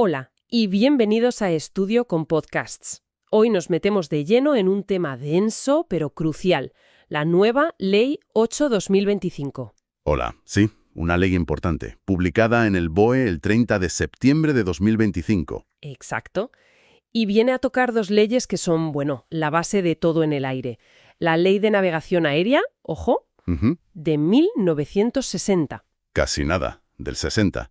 Hola y bienvenidos a Estudio con Podcasts. Hoy nos metemos de lleno en un tema denso pero crucial, la nueva Ley 8/2025. Hola, sí, una ley importante, publicada en el BOE el 30 de septiembre de 2025. Exacto. Y viene a tocar dos leyes que son, la base de todo en el aire. La Ley de Navegación Aérea, ojo, de 1960. Casi nada, del 60.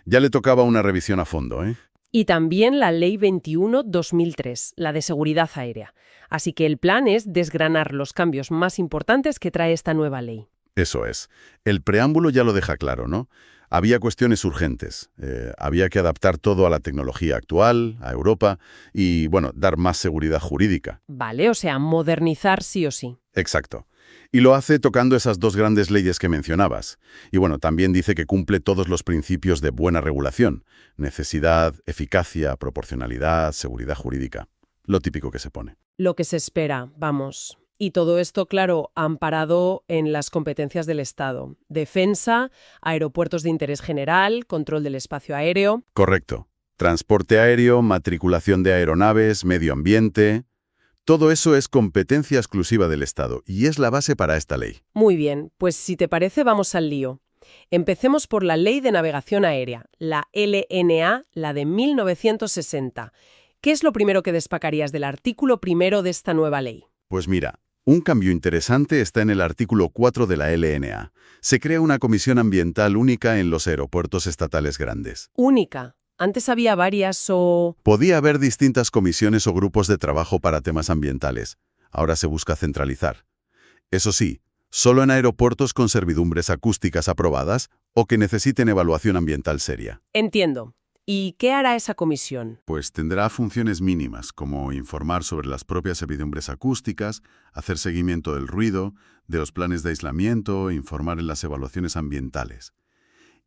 Ya le tocaba una revisión a fondo, ¿eh? Y también la Ley 21/2003, la de Seguridad Aérea. Así que el plan es desgranar los cambios más importantes que trae esta nueva ley. Eso es. El preámbulo ya lo deja claro, ¿no? Había cuestiones urgentes. Había que adaptar todo a la tecnología actual, a Europa, y, dar más seguridad jurídica. Vale, o sea, modernizar sí o sí. Exacto. Y lo hace tocando esas dos grandes leyes que mencionabas. Y también dice que cumple todos los principios de buena regulación. Necesidad, eficacia, proporcionalidad, seguridad jurídica. Lo típico que se pone. Lo que se espera, vamos. Y todo esto, claro, amparado en las competencias del Estado. Defensa, aeropuertos de interés general, control del espacio aéreo. Correcto. Transporte aéreo, matriculación de aeronaves, medio ambiente. Todo eso es competencia exclusiva del Estado y es la base para esta ley. Muy bien, pues si te parece vamos al lío. Empecemos por la Ley de Navegación Aérea, la LNA, la de 1960. ¿Qué es lo primero que destacarías del artículo primero de esta nueva ley? Pues mira, un cambio interesante está en el artículo 4 de la LNA. Se crea una comisión ambiental única en los aeropuertos estatales grandes. Única. Antes había varias o... Podía haber distintas comisiones o grupos de trabajo para temas ambientales. Ahora se busca centralizar. Eso sí, solo en aeropuertos con servidumbres acústicas aprobadas o que necesiten evaluación ambiental seria. Entiendo. ¿Y qué hará esa comisión? Pues tendrá funciones mínimas, como informar sobre las propias servidumbres acústicas, hacer seguimiento del ruido, de los planes de aislamiento, informar en las evaluaciones ambientales.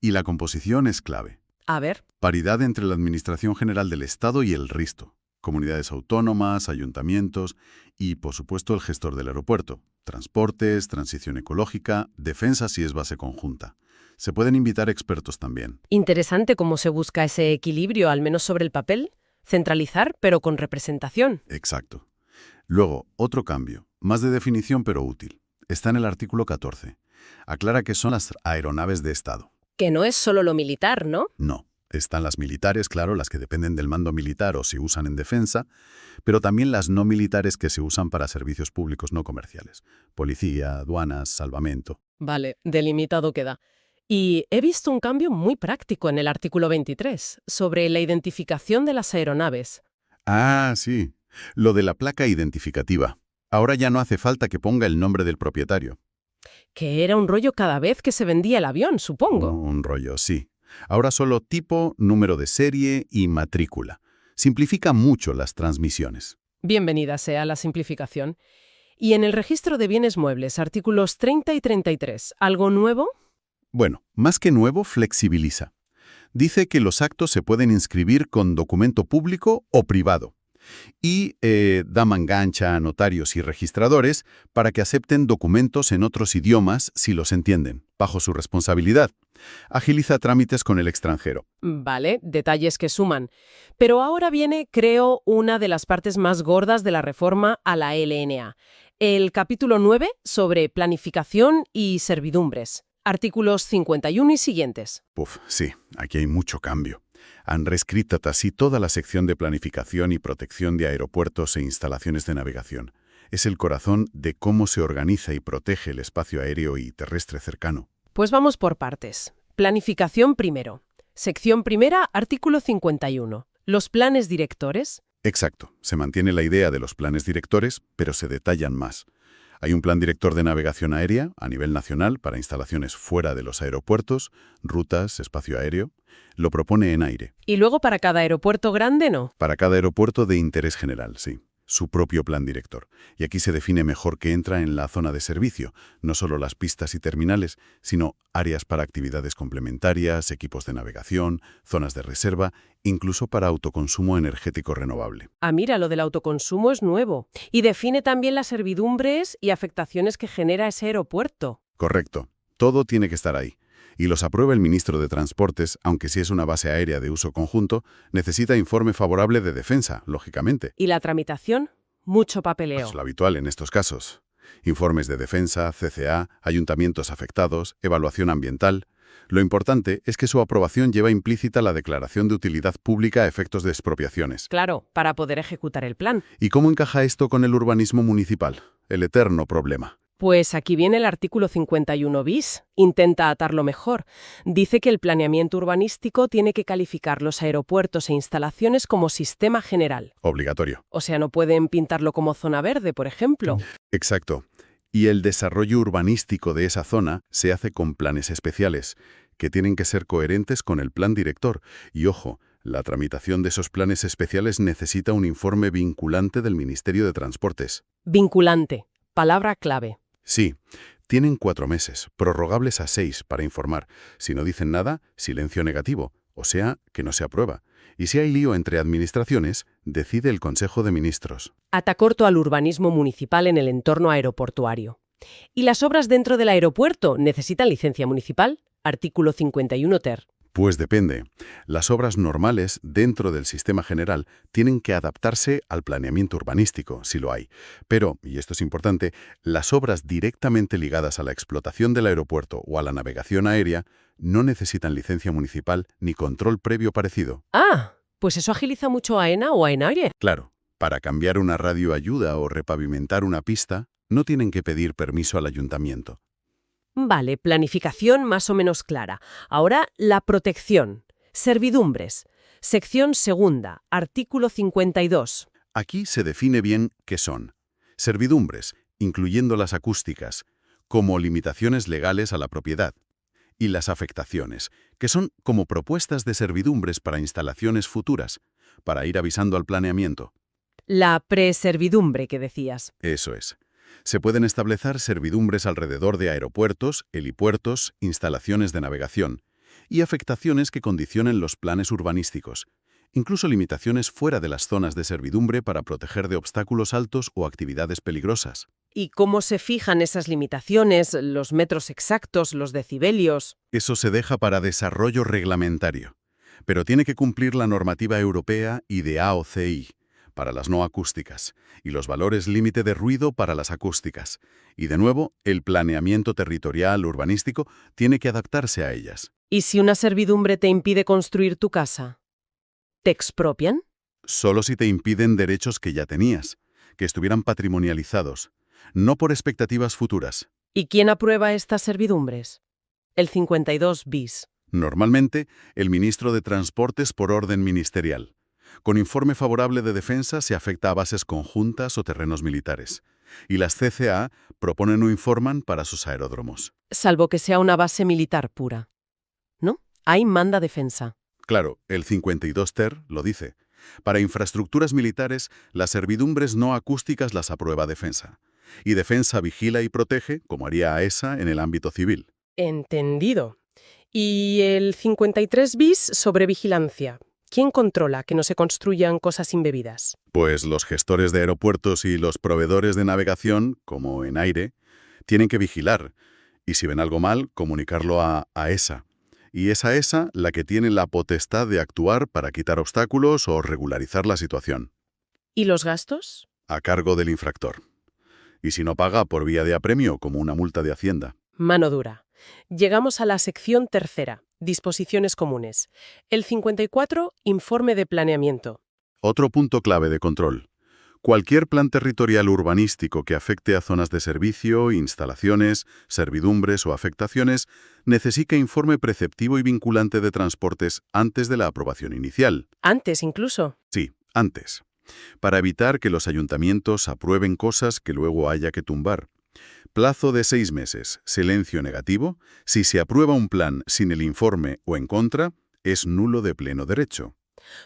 Y la composición es clave. A ver. Paridad entre la Administración General del Estado y el RISTO, comunidades autónomas, ayuntamientos y, por supuesto, el gestor del aeropuerto, transportes, transición ecológica, defensa si es base conjunta. Se pueden invitar expertos también. Interesante cómo se busca ese equilibrio, al menos sobre el papel. Centralizar, pero con representación. Exacto. Luego, otro cambio, más de definición pero útil. Está en el artículo 14. Aclara que son las aeronaves de Estado. Que no es solo lo militar, ¿no? No. Están las militares, claro, las que dependen del mando militar o se usan en defensa, pero también las no militares que se usan para servicios públicos no comerciales. Policía, aduanas, salvamento. Vale, delimitado queda. Y he visto un cambio muy práctico en el artículo 23, sobre la identificación de las aeronaves. Ah, sí. Lo de la placa identificativa. Ahora ya no hace falta que ponga el nombre del propietario. Que era un rollo cada vez que se vendía el avión, supongo. Un rollo, sí. Ahora solo tipo, número de serie y matrícula. Simplifica mucho las transmisiones. Bienvenida sea la simplificación. Y en el registro de bienes muebles, artículos 30 y 33, ¿algo nuevo? Bueno, más que nuevo, flexibiliza. Dice que los actos se pueden inscribir con documento público o privado. Y da mangancha a notarios y registradores para que acepten documentos en otros idiomas si los entienden, bajo su responsabilidad. Agiliza trámites con el extranjero. Vale, detalles que suman. Pero ahora viene, creo, una de las partes más gordas de la reforma a la LNA. El capítulo 9 sobre planificación y servidumbres. Artículos 51 y siguientes. Sí, aquí hay mucho cambio. Han reescrito así toda la sección de planificación y protección de aeropuertos e instalaciones de navegación. Es el corazón de cómo se organiza y protege el espacio aéreo y terrestre cercano. Pues vamos por partes. Planificación primero. Sección primera, artículo 51. Los planes directores. Exacto. Se mantiene la idea de los planes directores, pero se detallan más. Hay un plan director de navegación aérea a nivel nacional para instalaciones fuera de los aeropuertos, rutas, espacio aéreo. Lo propone en aire. Y luego para cada aeropuerto grande, ¿no? Para cada aeropuerto de interés general, sí. Su propio plan director. Y aquí se define mejor qué entra en la zona de servicio, no solo las pistas y terminales, sino áreas para actividades complementarias, equipos de navegación, zonas de reserva, incluso para autoconsumo energético renovable. Ah, mira, lo del autoconsumo es nuevo. Y define también las servidumbres y afectaciones que genera ese aeropuerto. Correcto. Todo tiene que estar ahí. Y los aprueba el ministro de Transportes, aunque si es una base aérea de uso conjunto, necesita informe favorable de defensa, lógicamente. ¿Y la tramitación? Mucho papeleo. Es lo habitual en estos casos. Informes de defensa, CCA, ayuntamientos afectados, evaluación ambiental. Lo importante es que su aprobación lleva implícita la declaración de utilidad pública a efectos de expropiaciones. Claro, para poder ejecutar el plan. ¿Y cómo encaja esto con el urbanismo municipal? El eterno problema. Pues aquí viene el artículo 51 bis. Intenta atarlo mejor. Dice que el planeamiento urbanístico tiene que calificar los aeropuertos e instalaciones como sistema general. Obligatorio. O sea, no pueden pintarlo como zona verde, por ejemplo. Exacto. Y el desarrollo urbanístico de esa zona se hace con planes especiales, que tienen que ser coherentes con el plan director. Y ojo, la tramitación de esos planes especiales necesita un informe vinculante del Ministerio de Transportes. Vinculante. Palabra clave. Sí, tienen 4 meses, prorrogables a 6 para informar. Si no dicen nada, silencio negativo, o sea, que no se aprueba. Y si hay lío entre administraciones, decide el Consejo de Ministros. Ata corto al urbanismo municipal en el entorno aeroportuario. ¿Y las obras dentro del aeropuerto necesitan licencia municipal? Artículo 51 ter. Pues depende. Las obras normales dentro del sistema general tienen que adaptarse al planeamiento urbanístico, si lo hay. Pero, y esto es importante, las obras directamente ligadas a la explotación del aeropuerto o a la navegación aérea no necesitan licencia municipal ni control previo parecido. Ah, pues eso agiliza mucho a AENA o a ENAIRE. Claro, para cambiar una radioayuda o repavimentar una pista, no tienen que pedir permiso al ayuntamiento. Vale, planificación más o menos clara. Ahora, la protección. Servidumbres. Sección segunda, artículo 52. Aquí se define bien qué son. Servidumbres, incluyendo las acústicas, como limitaciones legales a la propiedad. Y las afectaciones, que son como propuestas de servidumbres para instalaciones futuras, para ir avisando al planeamiento. La preservidumbre que decías. Eso es. Se pueden establecer servidumbres alrededor de aeropuertos, helipuertos, instalaciones de navegación y afectaciones que condicionen los planes urbanísticos, incluso limitaciones fuera de las zonas de servidumbre para proteger de obstáculos altos o actividades peligrosas. ¿Y cómo se fijan esas limitaciones, los metros exactos, los decibelios? Eso se deja para desarrollo reglamentario, pero tiene que cumplir la normativa europea y de AOCI, para las no acústicas, y los valores límite de ruido para las acústicas. Y de nuevo, el planeamiento territorial urbanístico tiene que adaptarse a ellas. ¿Y si una servidumbre te impide construir tu casa? ¿Te expropian? Solo si te impiden derechos que ya tenías, que estuvieran patrimonializados, no por expectativas futuras. ¿Y quién aprueba estas servidumbres? El 52 bis. Normalmente, el ministro de Transportes por orden ministerial. Con informe favorable de defensa se afecta a bases conjuntas o terrenos militares. Y las CCA proponen o informan para sus aeródromos. Salvo que sea una base militar pura. ¿No? Ahí manda defensa. Claro, el 52 ter lo dice. Para infraestructuras militares, las servidumbres no acústicas las aprueba defensa. Y defensa vigila y protege, como haría AESA en el ámbito civil. Entendido. ¿Y el 53 bis sobre vigilancia? ¿Quién controla que no se construyan cosas indebidas? Pues los gestores de aeropuertos y los proveedores de navegación, como ENAIRE, tienen que vigilar. Y si ven algo mal, comunicarlo a AESA. Y es AESA la que tiene la potestad de actuar para quitar obstáculos o regularizar la situación. ¿Y los gastos? A cargo del infractor. Y si no paga por vía de apremio, como una multa de Hacienda. Mano dura. Llegamos a la sección tercera, disposiciones comunes. El 54, informe de planeamiento. Otro punto clave de control. Cualquier plan territorial urbanístico que afecte a zonas de servicio, instalaciones, servidumbres o afectaciones necesita informe preceptivo y vinculante de transportes antes de la aprobación inicial. Antes incluso. Sí, antes. Para evitar que los ayuntamientos aprueben cosas que luego haya que tumbar. Plazo de 6 meses, silencio negativo. Si se aprueba un plan sin el informe o en contra, es nulo de pleno derecho.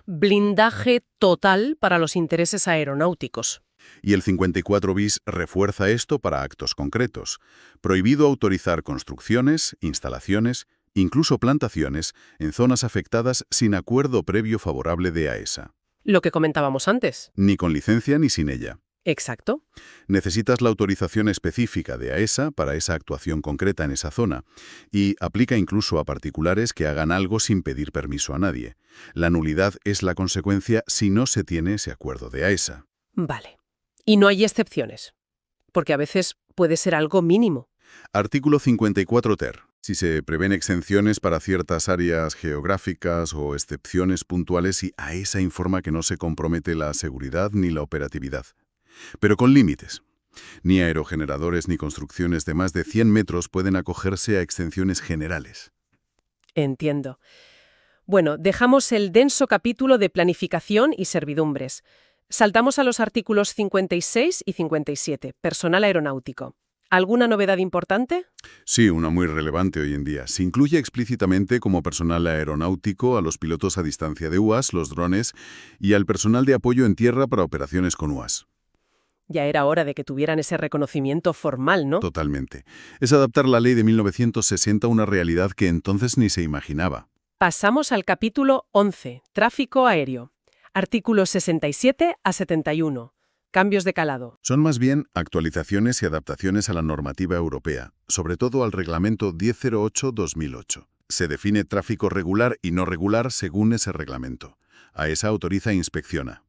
Blindaje total para los intereses aeronáuticos. Y el 54 bis refuerza esto para actos concretos. Prohibido autorizar construcciones, instalaciones, incluso plantaciones, en zonas afectadas sin acuerdo previo favorable de AESA. Lo que comentábamos antes. Ni con licencia ni sin ella. Exacto. Necesitas la autorización específica de AESA para esa actuación concreta en esa zona, y aplica incluso a particulares que hagan algo sin pedir permiso a nadie. La nulidad es la consecuencia si no se tiene ese acuerdo de AESA. Vale. Y no hay excepciones, porque a veces puede ser algo mínimo. Artículo 54 ter. Si se prevén exenciones para ciertas áreas geográficas o excepciones puntuales y AESA informa que no se compromete la seguridad ni la operatividad. Pero con límites. Ni aerogeneradores ni construcciones de más de 100 metros pueden acogerse a exenciones generales. Entiendo. Bueno, dejamos el denso capítulo de planificación y servidumbres. Saltamos a los artículos 56 y 57, personal aeronáutico. ¿Alguna novedad importante? Sí, una muy relevante hoy en día. Se incluye explícitamente como personal aeronáutico a los pilotos a distancia de UAS, los drones, y al personal de apoyo en tierra para operaciones con UAS. Ya era hora de que tuvieran ese reconocimiento formal, ¿no? Totalmente. Es adaptar la ley de 1960 a una realidad que entonces ni se imaginaba. Pasamos al capítulo 11, tráfico aéreo. Artículos 67 a 71. Cambios de calado. Son más bien actualizaciones y adaptaciones a la normativa europea, sobre todo al Reglamento 1008-2008. Se define tráfico regular y no regular según ese reglamento. AESA autoriza e inspecciona.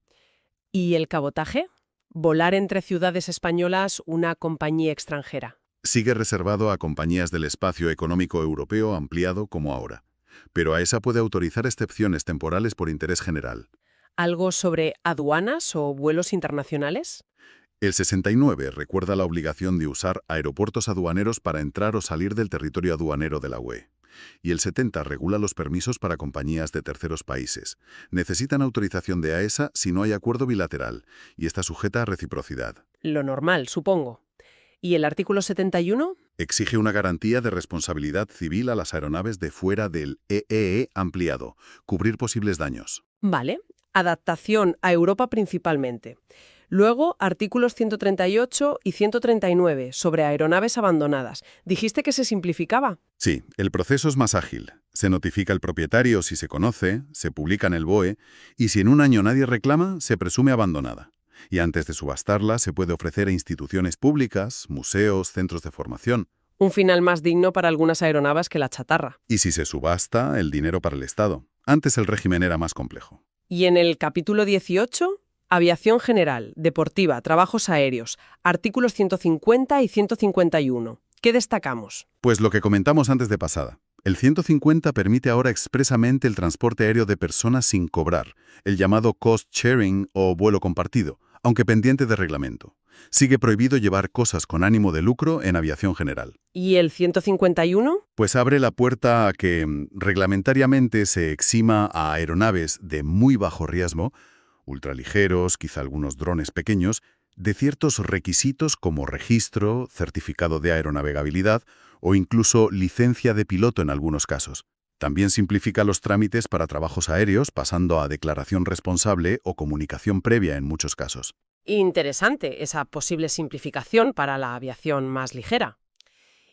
¿Y el cabotaje? Volar entre ciudades españolas una compañía extranjera. Sigue reservado a compañías del espacio económico europeo ampliado como ahora. Pero AESA puede autorizar excepciones temporales por interés general. ¿Algo sobre aduanas o vuelos internacionales? El 69 recuerda la obligación de usar aeropuertos aduaneros para entrar o salir del territorio aduanero de la UE. Y el 70 regula los permisos para compañías de terceros países. Necesitan autorización de AESA si no hay acuerdo bilateral, y está sujeta a reciprocidad. Lo normal, supongo. ¿Y el artículo 71? Exige una garantía de responsabilidad civil a las aeronaves de fuera del EEE ampliado, cubrir posibles daños. Vale. Adaptación a Europa principalmente. Luego, artículos 138 y 139 sobre aeronaves abandonadas. ¿Dijiste que se simplificaba? Sí, el proceso es más ágil. Se notifica al propietario si se conoce, se publica en el BOE, y si en un año nadie reclama, se presume abandonada. Y antes de subastarla, se puede ofrecer a instituciones públicas, museos, centros de formación. Un final más digno para algunas aeronaves que la chatarra. Y si se subasta, el dinero para el Estado. Antes el régimen era más complejo. Y en el capítulo 18, aviación general, deportiva, trabajos aéreos, artículos 150 y 151. ¿Qué destacamos? Pues lo que comentamos antes de pasada. El 150 permite ahora expresamente el transporte aéreo de personas sin cobrar, el llamado cost sharing o vuelo compartido, aunque pendiente de reglamento. Sigue prohibido llevar cosas con ánimo de lucro en aviación general. ¿Y el 151? Pues abre la puerta a que reglamentariamente se exima a aeronaves de muy bajo riesgo, ultraligeros, quizá algunos drones pequeños, de ciertos requisitos como registro, certificado de aeronavegabilidad o incluso licencia de piloto en algunos casos. También simplifica los trámites para trabajos aéreos, pasando a declaración responsable o comunicación previa en muchos casos. Interesante esa posible simplificación para la aviación más ligera.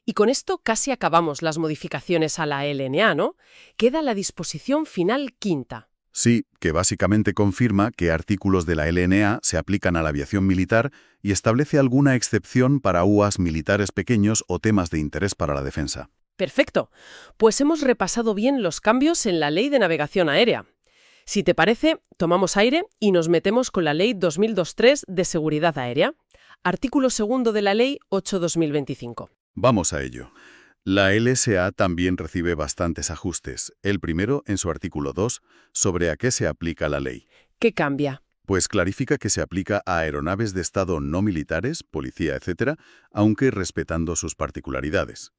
Y con esto casi acabamos las modificaciones a la LNA, ¿no? Queda la disposición final quinta. Sí, que básicamente confirma que artículos de la LNA se aplican a la aviación militar y establece alguna excepción para UAS militares pequeños o temas de interés para la defensa. Perfecto. Pues hemos repasado bien los cambios en la Ley de Navegación Aérea. Si te parece, tomamos aire y nos metemos con la Ley 2023 de Seguridad Aérea. Artículo 2 de la Ley 8/2025. Vamos a ello. La LSA también recibe bastantes ajustes. El primero, en su artículo 2, sobre a qué se aplica la ley. ¿Qué cambia? Pues clarifica que se aplica a aeronaves de Estado no militares, policía, etc., aunque respetando sus particularidades.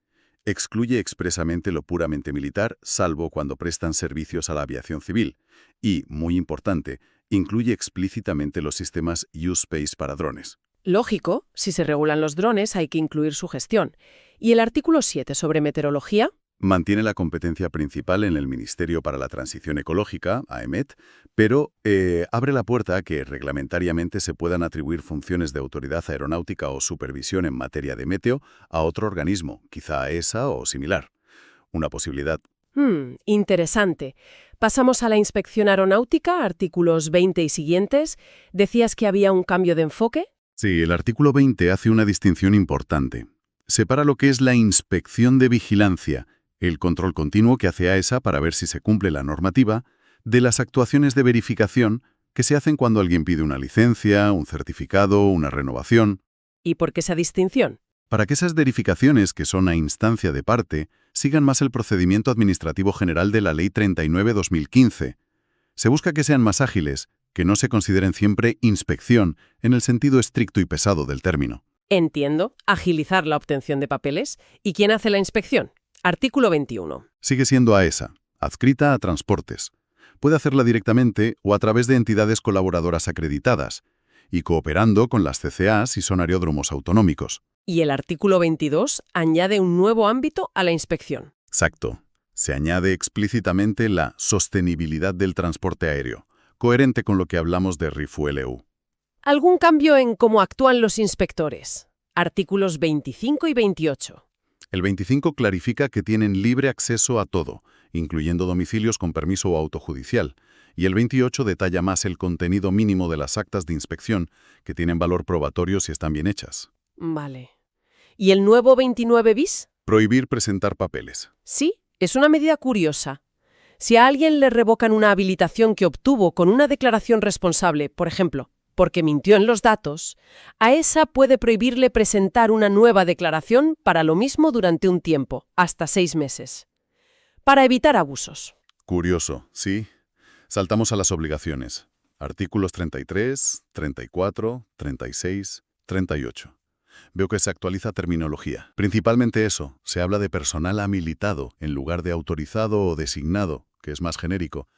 Excluye expresamente lo puramente militar, salvo cuando prestan servicios a la aviación civil. Y, muy importante, incluye explícitamente los sistemas U-Space para drones. Lógico, si se regulan los drones hay que incluir su gestión. ¿Y el artículo 7 sobre meteorología? Mantiene la competencia principal en el Ministerio para la Transición Ecológica, AEMET, pero abre la puerta a que reglamentariamente se puedan atribuir funciones de autoridad aeronáutica o supervisión en materia de meteo a otro organismo, quizá a ESA o similar. Una posibilidad. Interesante. Pasamos a la inspección aeronáutica, artículos 20 y siguientes. ¿Decías que había un cambio de enfoque? Sí, el artículo 20 hace una distinción importante. Separa lo que es la inspección de vigilancia, el control continuo que hace AESA para ver si se cumple la normativa, de las actuaciones de verificación que se hacen cuando alguien pide una licencia, un certificado, una renovación. ¿Y por qué esa distinción? Para que esas verificaciones, que son a instancia de parte, sigan más el procedimiento administrativo general de la Ley 39/2015. Se busca que sean más ágiles, que no se consideren siempre inspección en el sentido estricto y pesado del término. Entiendo, agilizar la obtención de papeles. ¿Y quién hace la inspección? Artículo 21. Sigue siendo AESA, adscrita a Transportes. Puede hacerla directamente o a través de entidades colaboradoras acreditadas, y cooperando con las CCA si son aeródromos autonómicos. Y el artículo 22 añade un nuevo ámbito a la inspección. Exacto. Se añade explícitamente la sostenibilidad del transporte aéreo, coherente con lo que hablamos de ReFuelEU. ¿Algún cambio en cómo actúan los inspectores? Artículos 25 y 28. El 25 clarifica que tienen libre acceso a todo, incluyendo domicilios con permiso o autojudicial, y el 28 detalla más el contenido mínimo de las actas de inspección, que tienen valor probatorio si están bien hechas. Vale. ¿Y el nuevo 29 bis? Prohibir presentar papeles. Sí, es una medida curiosa. Si a alguien le revocan una habilitación que obtuvo con una declaración responsable, por ejemplo, porque mintió en los datos, AESA puede prohibirle presentar una nueva declaración para lo mismo durante un tiempo, hasta 6 meses, para evitar abusos. Curioso, sí. Saltamos a las obligaciones. Artículos 33, 34, 36, 38. Veo que se actualiza terminología. Principalmente eso, se habla de personal habilitado en lugar de autorizado o designado, que es más genérico.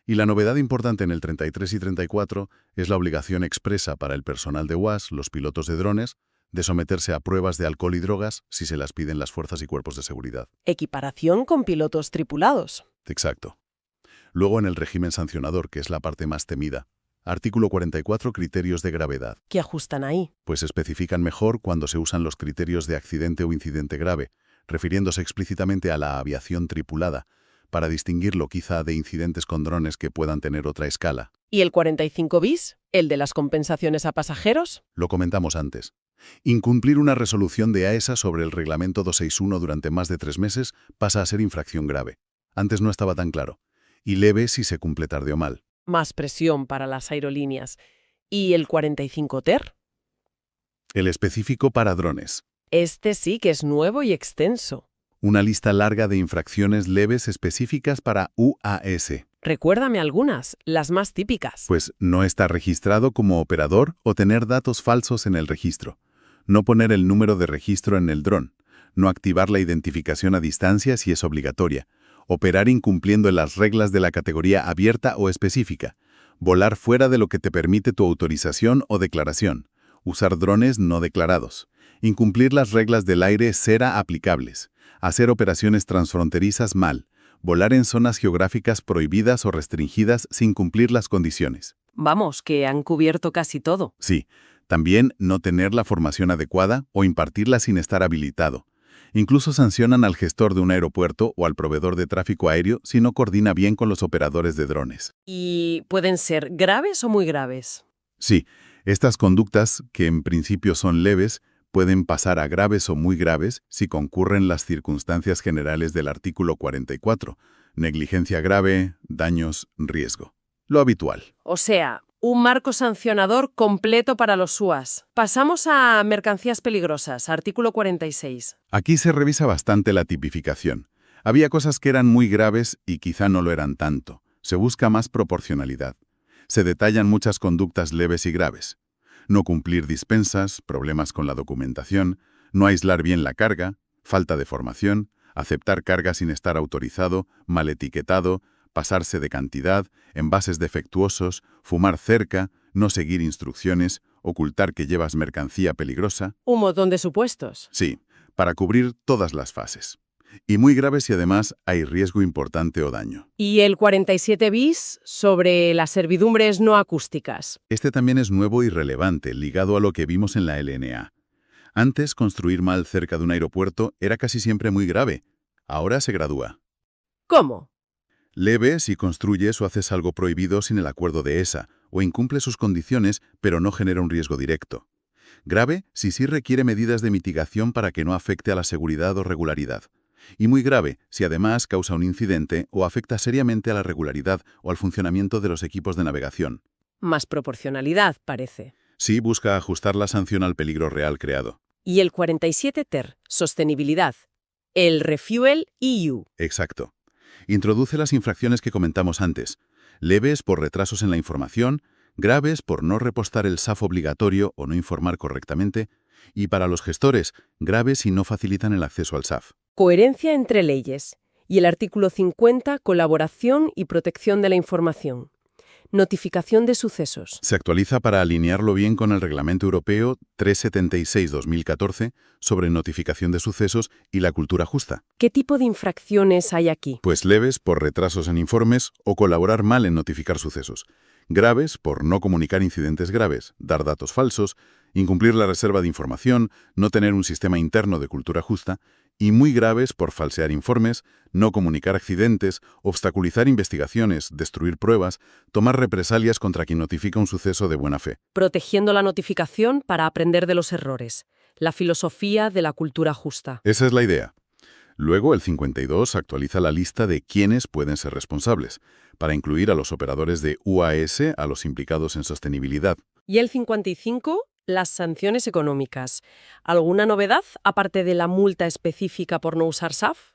Y la novedad importante en el 33 y 34 es la obligación expresa para el personal de UAS, los pilotos de drones, de someterse a pruebas de alcohol y drogas si se las piden las fuerzas y cuerpos de seguridad. Equiparación con pilotos tripulados. Exacto. Luego en el régimen sancionador, que es la parte más temida. Artículo 44, criterios de gravedad. ¿Qué ajustan ahí? Pues especifican mejor cuando se usan los criterios de accidente o incidente grave, refiriéndose explícitamente a la aviación tripulada, para distinguirlo quizá de incidentes con drones que puedan tener otra escala. ¿Y el 45 bis? ¿El de las compensaciones a pasajeros? Lo comentamos antes. Incumplir una resolución de AESA sobre el Reglamento 261 durante más de 3 meses pasa a ser infracción grave. Antes no estaba tan claro. Y leve si se cumple tarde o mal. Más presión para las aerolíneas. ¿Y el 45 TER? El específico para drones. Este sí que es nuevo y extenso. Una lista larga de infracciones leves específicas para UAS. Recuérdame algunas, las más típicas. Pues no estar registrado como operador o tener datos falsos en el registro. No poner el número de registro en el dron. No activar la identificación a distancia si es obligatoria. Operar incumpliendo las reglas de la categoría abierta o específica. Volar fuera de lo que te permite tu autorización o declaración. Usar drones no declarados. Incumplir las reglas del aire SERA aplicables. Hacer operaciones transfronterizas mal. Volar en zonas geográficas prohibidas o restringidas sin cumplir las condiciones. Vamos, que han cubierto casi todo. Sí, también no tener la formación adecuada o impartirla sin estar habilitado. Incluso sancionan al gestor de un aeropuerto o al proveedor de tráfico aéreo si no coordina bien con los operadores de drones. ¿Y pueden ser graves o muy graves? Sí, estas conductas, que en principio son leves, pueden pasar a graves o muy graves si concurren las circunstancias generales del artículo 44, negligencia grave, daños, riesgo. Lo habitual. O sea, un marco sancionador completo para los SUAS. Pasamos a mercancías peligrosas, artículo 46. Aquí se revisa bastante la tipificación. Había cosas que eran muy graves y quizá no lo eran tanto. Se busca más proporcionalidad. Se detallan muchas conductas leves y graves. No cumplir dispensas, problemas con la documentación, no aislar bien la carga, falta de formación, aceptar carga sin estar autorizado, mal etiquetado, pasarse de cantidad, envases defectuosos, fumar cerca, no seguir instrucciones, ocultar que llevas mercancía peligrosa. Un montón de supuestos. Sí, para cubrir todas las fases. Y muy graves si además hay riesgo importante o daño. ¿Y el 47 bis sobre las servidumbres no acústicas? Este también es nuevo y relevante, ligado a lo que vimos en la LNA. Antes, construir mal cerca de un aeropuerto era casi siempre muy grave. Ahora se gradúa. ¿Cómo? Leve si construyes o haces algo prohibido sin el acuerdo de ESA, o incumple sus condiciones pero no genera un riesgo directo. Grave si sí requiere medidas de mitigación para que no afecte a la seguridad o regularidad. Y muy grave si además causa un incidente o afecta seriamente a la regularidad o al funcionamiento de los equipos de navegación. Más proporcionalidad, parece. Sí busca ajustar la sanción al peligro real creado. Y el 47 ter, sostenibilidad. El Refuel EU. Exacto. Introduce las infracciones que comentamos antes. Leves por retrasos en la información, graves por no repostar el SAF obligatorio o no informar correctamente, y para los gestores, graves si no facilitan el acceso al SAF. Coherencia entre leyes. Y el artículo 50, colaboración y protección de la información. Notificación de sucesos. Se actualiza para alinearlo bien con el Reglamento Europeo 376-2014 sobre notificación de sucesos y la cultura justa. ¿Qué tipo de infracciones hay aquí? Pues leves por retrasos en informes o colaborar mal en notificar sucesos. Graves por no comunicar incidentes graves, dar datos falsos, incumplir la reserva de información, no tener un sistema interno de cultura justa, y muy graves por falsear informes, no comunicar accidentes, obstaculizar investigaciones, destruir pruebas, tomar represalias contra quien notifica un suceso de buena fe. Protegiendo la notificación para aprender de los errores. La filosofía de la cultura justa. Esa es la idea. Luego, el 52 actualiza la lista de quiénes pueden ser responsables, para incluir a los operadores de UAS, a los implicados en sostenibilidad. Y el 55, las sanciones económicas. ¿Alguna novedad, aparte de la multa específica por no usar SAF?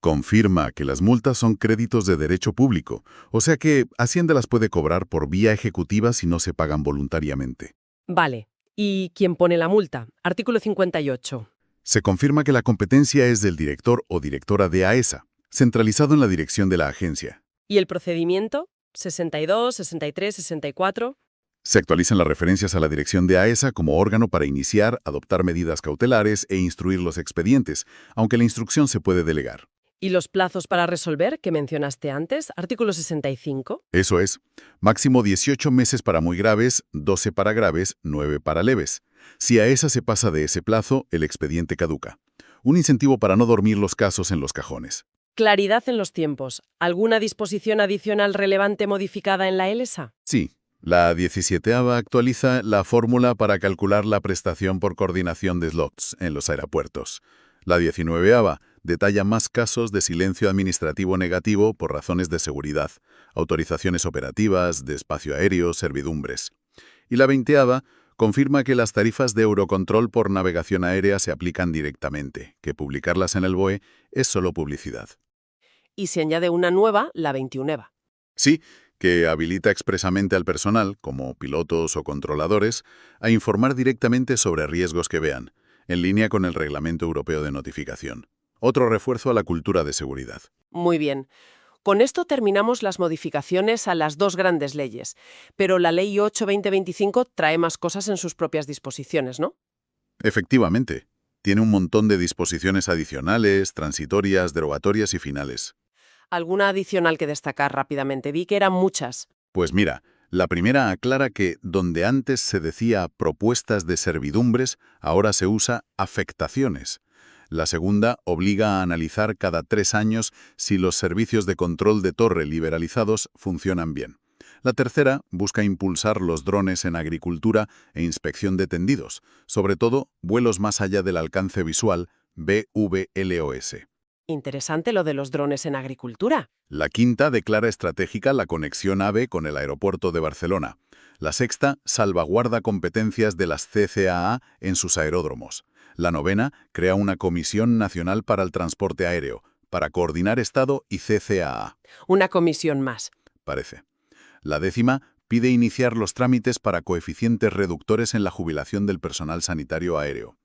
Confirma que las multas son créditos de derecho público, o sea que Hacienda las puede cobrar por vía ejecutiva si no se pagan voluntariamente. Vale. ¿Y quién pone la multa? Artículo 58. Se confirma que la competencia es del director o directora de AESA, centralizado en la dirección de la agencia. ¿Y el procedimiento? 62, 63, 64. Se actualizan las referencias a la dirección de AESA como órgano para iniciar, adoptar medidas cautelares e instruir los expedientes, aunque la instrucción se puede delegar. ¿Y los plazos para resolver que mencionaste antes? Artículo 65. Eso es, máximo 18 meses para muy graves, 12 para graves, 9 para leves. Si AESA se pasa de ese plazo, el expediente caduca. Un incentivo para no dormir los casos en los cajones. Claridad en los tiempos. ¿Alguna disposición adicional relevante modificada en la LSA? Sí, la 17ª actualiza la fórmula para calcular la prestación por coordinación de slots en los aeropuertos. La 19ª detalla más casos de silencio administrativo negativo por razones de seguridad, autorizaciones operativas, de espacio aéreo, servidumbres. Y la 20ª confirma que las tarifas de Eurocontrol por navegación aérea se aplican directamente, que publicarlas en el BOE es solo publicidad. Y se añade una nueva, la 21ª. Sí, que habilita expresamente al personal, como pilotos o controladores, a informar directamente sobre riesgos que vean, en línea con el Reglamento Europeo de Notificación. Otro refuerzo a la cultura de seguridad. Muy bien. Con esto terminamos las modificaciones a las dos grandes leyes, pero la Ley 8/2025 trae más cosas en sus propias disposiciones, ¿no? Efectivamente, tiene un montón de disposiciones adicionales, transitorias, derogatorias y finales. ¿Alguna adicional que destacar rápidamente? Vi que eran muchas. Pues mira, la primera aclara que donde antes se decía propuestas de servidumbres, ahora se usa afectaciones. La segunda obliga a analizar cada 3 años si los servicios de control de torre liberalizados funcionan bien. La tercera busca impulsar los drones en agricultura e inspección de tendidos, sobre todo vuelos más allá del alcance visual, BVLOS. Interesante lo de los drones en agricultura. La quinta declara estratégica la conexión AVE con el aeropuerto de Barcelona. La sexta salvaguarda competencias de las CCAA en sus aeródromos. La novena crea una Comisión Nacional para el Transporte Aéreo, para coordinar Estado y CCAA. Una comisión más. Parece. La 10ª pide iniciar los trámites para coeficientes reductores en la jubilación del personal sanitario aéreo.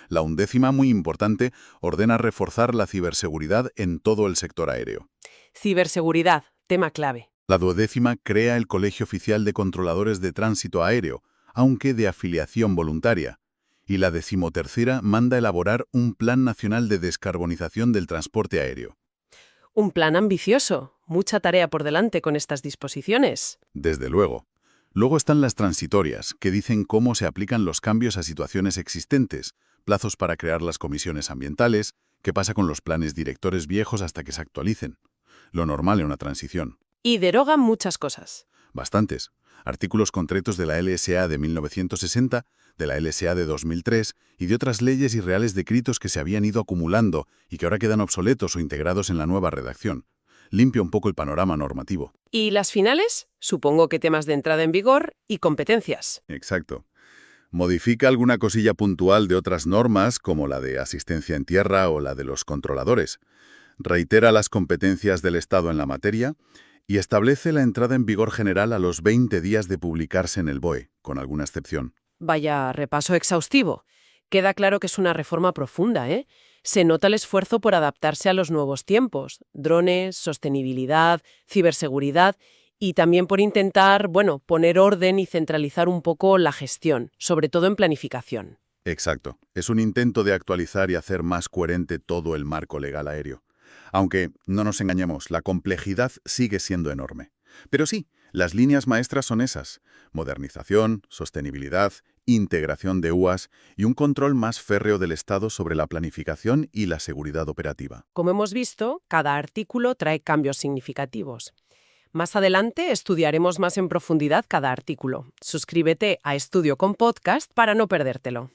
La 11ª, muy importante, ordena reforzar la ciberseguridad en todo el sector aéreo. Ciberseguridad, tema clave. La 12ª crea el Colegio Oficial de Controladores de Tránsito Aéreo, aunque de afiliación voluntaria. Y la 13ª manda elaborar un Plan Nacional de Descarbonización del Transporte Aéreo. Un plan ambicioso. Mucha tarea por delante con estas disposiciones. Desde luego. Luego están las transitorias, que dicen cómo se aplican los cambios a situaciones existentes, plazos para crear las comisiones ambientales, qué pasa con los planes directores viejos hasta que se actualicen. Lo normal en una transición. Y derogan muchas cosas. Bastantes. Artículos concretos de la LSA de 1960, de la LSA de 2003 y de otras leyes y reales decretos que se habían ido acumulando y que ahora quedan obsoletos o integrados en la nueva redacción. Limpia un poco el panorama normativo. ¿Y las finales? Supongo que temas de entrada en vigor y competencias. Exacto. Modifica alguna cosilla puntual de otras normas, como la de asistencia en tierra o la de los controladores. Reitera las competencias del Estado en la materia y establece la entrada en vigor general a los 20 días de publicarse en el BOE, con alguna excepción. Vaya repaso exhaustivo. Queda claro que es una reforma profunda, ¿eh? Se nota el esfuerzo por adaptarse a los nuevos tiempos, drones, sostenibilidad, ciberseguridad y también por intentar, poner orden y centralizar un poco la gestión, sobre todo en planificación. Exacto. Es un intento de actualizar y hacer más coherente todo el marco legal aéreo. Aunque, no nos engañemos, la complejidad sigue siendo enorme. Pero sí, las líneas maestras son esas: modernización, sostenibilidad, integración de UAS y un control más férreo del Estado sobre la planificación y la seguridad operativa. Como hemos visto, cada artículo trae cambios significativos. Más adelante estudiaremos más en profundidad cada artículo. Suscríbete a Estudio con Podcast para no perdértelo.